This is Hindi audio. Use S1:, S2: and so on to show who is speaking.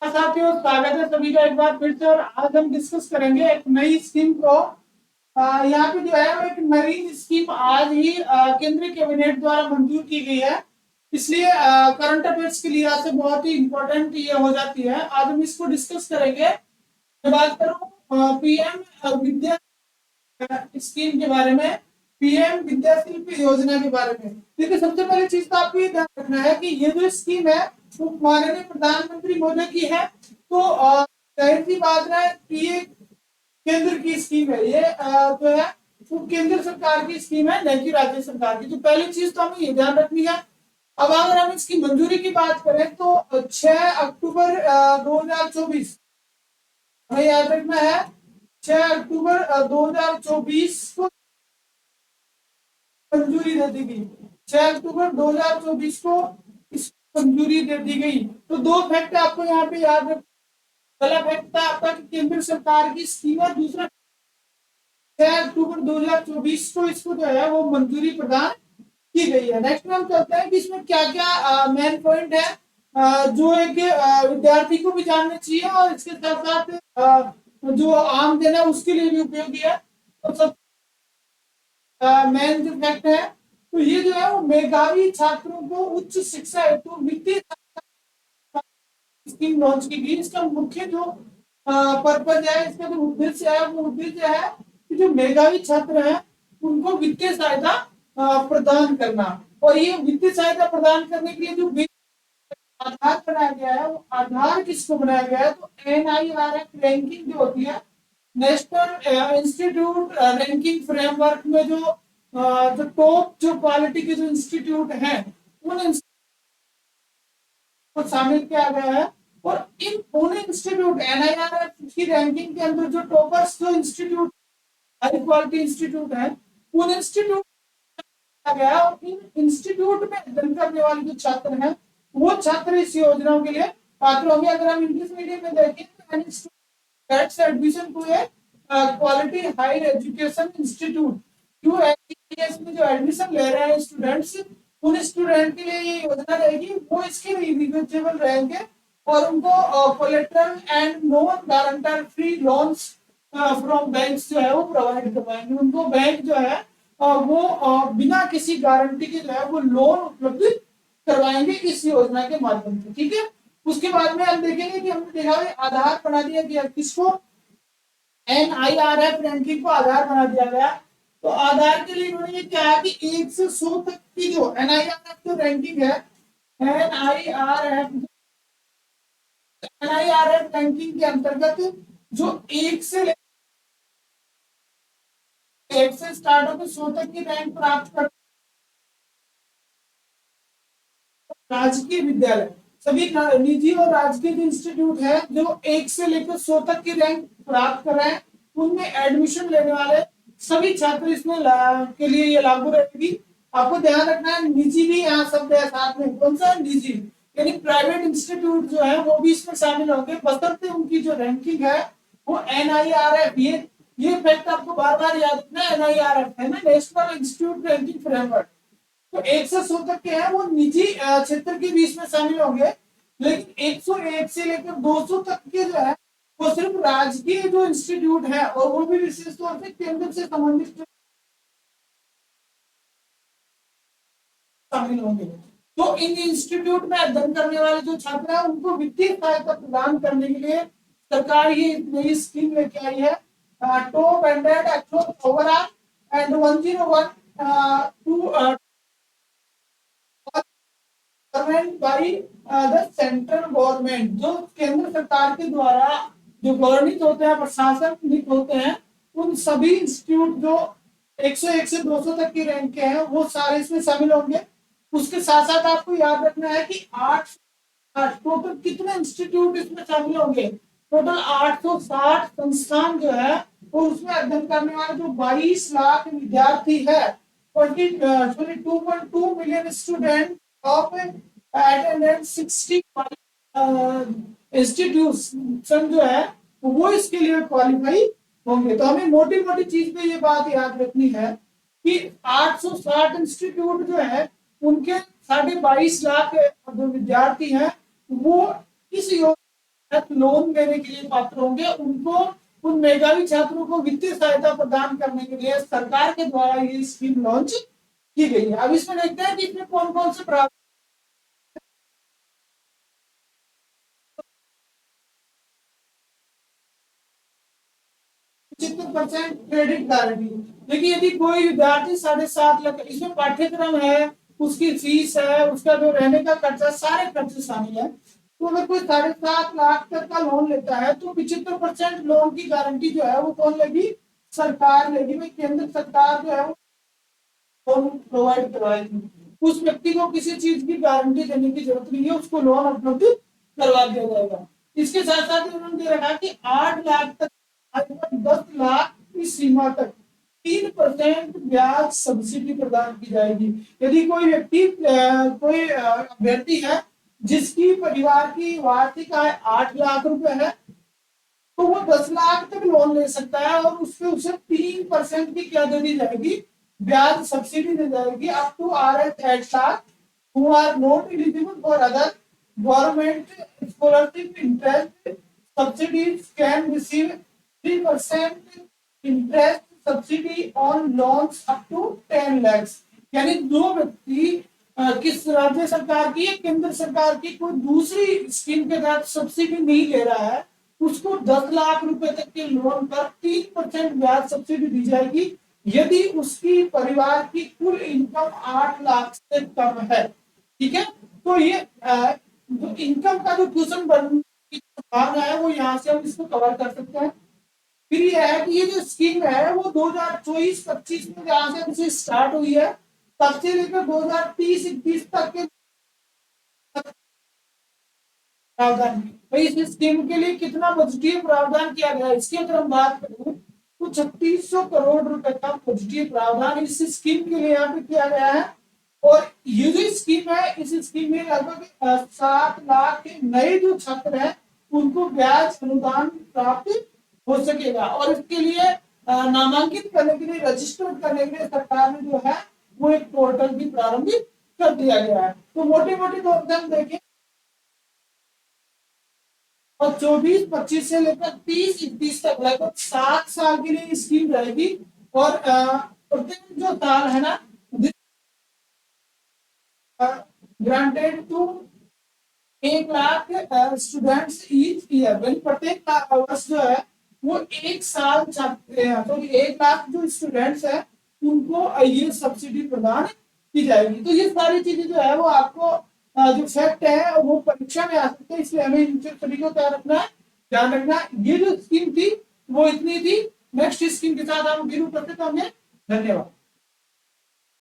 S1: साथियों, स्वागत है सभी का एक बार फिर से। और आज हम डिस्कस करेंगे एक नई स्कीम को। यहाँ पे जो है वो एक नई स्कीम आज ही केंद्रीय कैबिनेट द्वारा मंजूर की गई है। इसलिए करंट अफेयर्स के लिहाज से बहुत ही इंपॉर्टेंट ये हो जाती है। आज हम इसको डिस्कस करेंगे। मैं बात करूँ पीएम विद्या स्कीम के बारे में, पीएम विद्याशील योजना के बारे में। देखिए, सबसे पहली चीज तो आपको ये ध्यान रखना है कि ये जो स्कीम है वो माननीय प्रधानमंत्री मोदी की है। तो जाहिर सी बात है कि ये केंद्र की स्कीम है। ये जो है वो केंद्र सरकार की स्कीम है, न कि राज्य सरकार की। तो पहली चीज तो हमें ये ध्यान रखनी है। अब अगर हम इसकी मंजूरी की बात करें तो 6 अक्टूबर 2024 हमें याद रखना है। 6 अक्टूबर 2024 को मंजूरी दे दी गई। 6 अक्टूबर 2024 को इस मंजूरी दे दी गई। तो दो फैक्ट आपको यहाँ पे याद रख। पहला फैक्ट था आपका कि केंद्र सरकार की स्कीम है। दूसरा, 6 अक्टूबर 2024 को इसको जो है वो मंजूरी प्रदान की गई है। नेक्स्ट हम चलते हैं कि इसमें क्या क्या मेन पॉइंट है जो एक विद्यार्थी को भी जानना चाहिए और इसके साथ साथ जो आम जन है उसके लिए भी उपयोगी है। तो सब मेन जो फैक्ट है, तो ये जो है वो मेधावी छात्रों को उच्च शिक्षा हेतु वित्तीय स्कीम लॉन्च की गई। इसका मुख्य जो पर्पज है, इसका जो उद्देश्य है, वो उद्देश्य है कि जो मेधावी छात्र हैं उनको वित्तीय सहायता प्रदान करना। और ये वित्तीय सहायता प्रदान करने के लिए जो आधार बनाया गया है, वो आधार किसको बनाया गया है, तो NIRF रैंकिंग जो होती है, नेशनल इंस्टीट्यूट रैंकिंग फ्रेमवर्क में जो टॉप जो क्वालिटी के जो इंस्टीट्यूट हैं उन को शामिल किया गया है। और इन उन इंस्टीट्यूट NIRF की रैंकिंग के अंदर जो टॉपर्स जो इंस्टीट्यूट हाई क्वालिटी इंस्टीट्यूट है उन इंस्टीट्यूट गया। और इन इंस्टीट्यूट में अध्ययन करने वाले जो छात्र हैं वो छात्र इस योजनाओं के लिए पात्र होंगे। अगर हम इंग्लिश मीडियम में देखें तो admission to a quality higher education institute, जो एचईएस में जो एडमिशन ले रहे हैं स्टूडेंट्स, उन स्टूडेंट के लिए ये योजना रहेगी। वो इसके एलिजिबल रहेंगे और उनको collateral and non guarantor free loans from banks जो है वो प्रोवाइड करवाएंगे। उनको बैंक जो है वो बिना किसी गारंटी के जो है वो लोन उपलब्ध करवाएंगे इस योजना के माध्यम से। ठीक है। उसके बाद में हम देखेंगे कि हमने देखा आधार बना दिया गया किसको, NIRF रैंकिंग को आधार बना दिया गया। तो आधार के लिए इन्होंने ये क्या है कि 1 से 100 तक की जो NIRF जो रैंकिंग है, NIRF रैंकिंग के अंतर्गत जो 1 से स्टार्ट होकर 100 तक की रैंक प्राप्त कर राजकीय विद्यालय, सभी निजी और राजकीय जो इंस्टीट्यूट है जो 1 से लेकर 100 तक की रैंक प्राप्त कर रहे हैं, उनमें एडमिशन लेने वाले सभी छात्र इसमें के लिए ये लागू रहेगी। आपको ध्यान रखना है निजी भी यहाँ शब्द है साथ में। कौन सा निजी, यानी प्राइवेट इंस्टीट्यूट जो है वो भी इसमें शामिल होंगे, बशर्ते उनकी जो रैंकिंग है वो NIRF, ये फैक्ट आपको बार बार याद रखना है। NIRF है ना, नेशनल इंस्टीट्यूट रैंकिंग फ्रेमवर्क। तो 1 से 100 तक के हैं वो निजी क्षेत्र के बीच में शामिल होंगे। लेकिन 101 से लेकर 200 तक के जो है वो सिर्फ राजकीय जो इंस्टीट्यूट है और वो भी विशेष तौर से केंद्र से संबंधित शामिल होंगे। तो इन इंस्टीट्यूट में अध्ययन करने वाले जो छात्र हैं उनको वित्तीय सहायता प्रदान करने के लिए सरकार ये नई स्कीम लेके आई है। Top ended overall and 101 to government by the central government, जो केंद्र सरकार के द्वारा जो गवर्नित होते हैं, प्रशासनिक होते हैं, उन सभी इंस्टीट्यूट जो 101 से 200 तक की रैंक के हैं वो सारे इसमें शामिल होंगे। उसके साथ साथ आपको याद रखना है कि 8 टोटल कितने इंस्टीट्यूट इसमें शामिल होंगे, टोटल 860 संस्थान जो है वो उसमें अध्ययन करने वाले जो 22 लाख विद्यार्थी है, 22.2 million student of attendance 60 institution जो है वो इसके लिए क्वालिफाई होंगे। तो हमें मोटी मोटी चीज पे ये बात याद रखनी है कि 860 इंस्टीट्यूट जो है उनके 22.5 लाख जो विद्यार्थी हैं वो इस योजना लोन लेने के लिए पात्र होंगे, उनको उन मेधावी छात्रों को वित्तीय सहायता प्रदान करने के लिए सरकार के द्वारा ये स्कीम लॉन्च की गई है। अब इसमें देखते हैं कि इसमें कौन कौन से प्रावधान 75% क्रेडिट गारंटी। देखिए यदि कोई विद्यार्थी 7.5 लाख, इसमें पाठ्यक्रम है, उसकी फीस है, उसका जो रहने का खर्चा, सारे खर्चे शामिल है। तो अगर कोई 7.5 लाख तक का लोन लेता है तो 75% लोन की गारंटी जो है वो कौन लेगी? सरकार लेगी। भाई केंद्र सरकार जो है वो लोन प्रोवाइड करवाएगी। उस व्यक्ति को किसी चीज की गारंटी देने की जरूरत नहीं है, उसको लोन उपलब्ध करवा दिया जाएगा। इसके साथ साथ उन्होंने दे रखा कि 8 लाख तक, 10 लाख की सीमा तक 3% ब्याज सब्सिडी प्रदान की जाएगी। यदि कोई व्यक्ति कोई अभ्यर्थी है जिसकी परिवार की वार्षिक आय 8 लाख रुपए है, तो वो 10 लाख तक लोन ले सकता है और उसपे उसे 3% की क्या दे दी जाएगी? ब्याज सब्सिडी दी जाएगी। Up to Rs 8 lakh who are not eligible for other government scholarship interest subsidies can receive 3% interest subsidy on loans up to 10 lakhs। यानी जो व्यक्ति किस राज्य सरकार की या केंद्र सरकार की कोई दूसरी स्कीम के तहत सब्सिडी नहीं ले रहा है, उसको 10 लाख रुपए तक के लोन पर 3% ब्याज सब्सिडी दी जाएगी यदि उसकी परिवार की कुल इनकम 8 लाख से कम है। ठीक है, तो ये जो इनकम का जो ट्यूशन बनने की संभावना है वो यहाँ से हम इसको कवर कर सकते हैं। फिर ये है कि ये जो स्कीम है वो 2024-25 में जहां से हमसे स्टार्ट हुई है, तब से लेकर 2030-31 तक के प्रावधान। भाई इस स्कीम के लिए कितना बजटीय प्रावधान किया गया है, इसकी अगर हम बात करें तो 3600 करोड़ रुपए का बजटीय प्रावधान इस स्कीम के लिए यहाँ पे किया गया है। और ये जो स्कीम है, इस स्कीम में लगभग 7 लाख के नए जो छात्र हैं उनको ब्याज अनुदान प्राप्त हो सकेगा। और इसके लिए नामांकित करने के लिए, रजिस्टर करने के लिए सरकार ने जो है वो एक पोर्टल भी प्रारंभ कर दिया गया है। तो मोटे मोटे तौर पर हम देखें और 24-25 से लेकर 30-31 तक लगभग 7 साल के लिए स्कीम रहेगी। और प्रत्येक जो साल है ना, granted to 1 lakh students each year. प्रत्येक वर्ष जो है वो 1 साल छात्र, तो 1 लाख जो स्टूडेंट्स है उनको ये सब्सिडी प्रदान की जाएगी। तो ये सारी चीजें जो है वो आपको जो फैक्ट है वो परीक्षा में आ सकते हैं, इसलिए हमें इन सभी को क्या रखना है, ध्यान रखना है। ये जो स्कीम थी वो इतनी थी। नेक्स्ट स्कीम के साथ हम फिर उपस्थित होंगे। धन्यवाद।